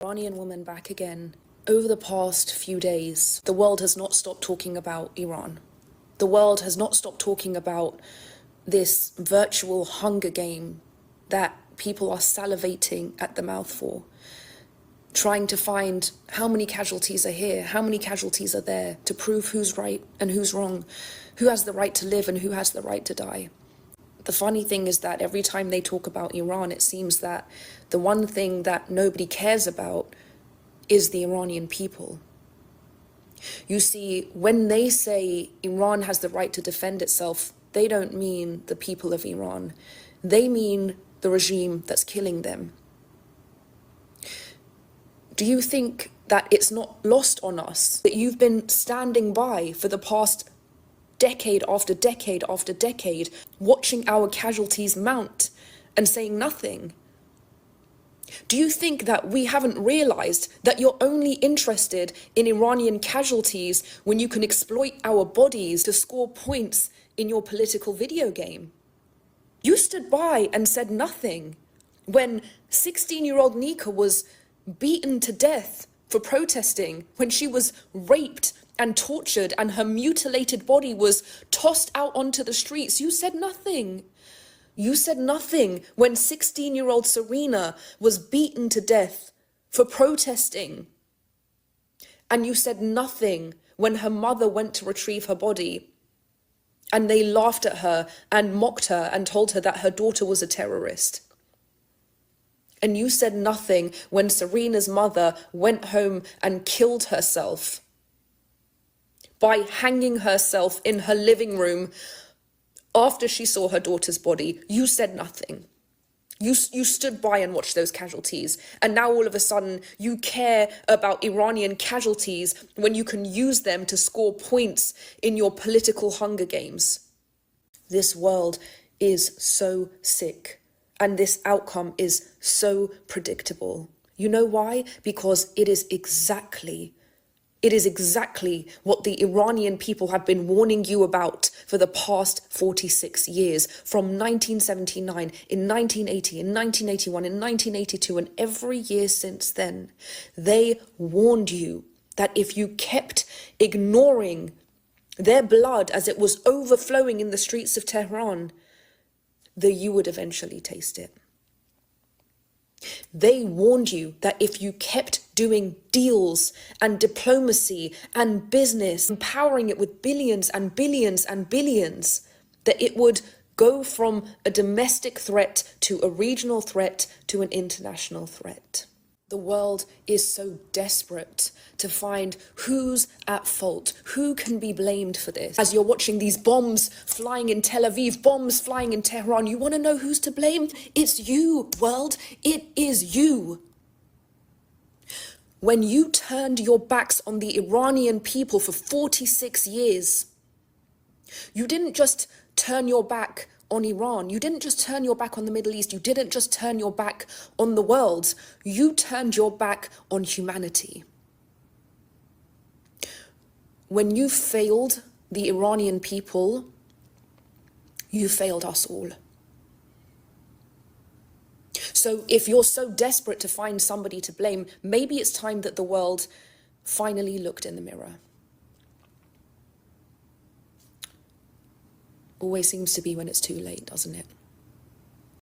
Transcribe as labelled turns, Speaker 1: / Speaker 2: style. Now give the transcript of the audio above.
Speaker 1: Iranian woman back again. Over the past few days, the world has not stopped talking about Iran. The world has not stopped talking about this virtual hunger game that people are salivating at the mouth for, trying to find how many casualties are here, how many casualties are there, to prove who's right and who's wrong, who has the right to live and who has the right to die. The funny thing is that every time they talk about Iran, it seems that the one thing that nobody cares about is the Iranian people. You see, when they say Iran has the right to defend itself, they don't mean the people of Iran. They mean the regime that's killing them. Do you think that it's not lost on us that you've been standing by for the past decade after decade after decade, watching our casualties mount and saying nothing? Do you think that we haven't realized that you're only interested in Iranian casualties when you can exploit our bodies to score points in your political video game? You stood by and said nothing when 16-year-old Nika was beaten to death for protesting, when she was raped and tortured and her mutilated body was tossed out onto the streets. You said nothing. You said nothing when 16-year-old Serena was beaten to death for protesting. And you said nothing when her mother went to retrieve her body and they laughed at her and mocked her and told her that her daughter was a terrorist. And you said nothing when Serena's mother went home and killed herself by hanging herself in her living room after she saw her daughter's body. You said nothing. You stood by and watched those casualties. And now all of a sudden you care about Iranian casualties when you can use them to score points in your political hunger games. This world is so sick. And this outcome is so predictable. You know why? Because it is exactly what the Iranian people have been warning you about for the past 46 years, from 1979, in 1980, in 1981, in 1982, and every year since then. They warned you that if you kept ignoring their blood as it was overflowing in the streets of Tehran, that you would eventually taste it. They warned you that if you kept doing deals and diplomacy and business, empowering it with billions and billions and billions, that it would go from a domestic threat to a regional threat to an international threat. The world is so desperate to find who's at fault, who can be blamed for this. As you're watching these bombs flying in Tel Aviv, bombs flying in Tehran, you want to know who's to blame? It's you, world. It is you. When you turned your backs on the Iranian people for 46 years, you didn't just turn your back on Iran. You didn't just turn your back on the Middle East. You didn't just turn your back on the world. You turned your back on humanity. When you failed the Iranian people, you failed us all. So if you're so desperate to find somebody to blame, maybe it's time that the world finally looked in the mirror. Always seems to be when it's too late, doesn't it?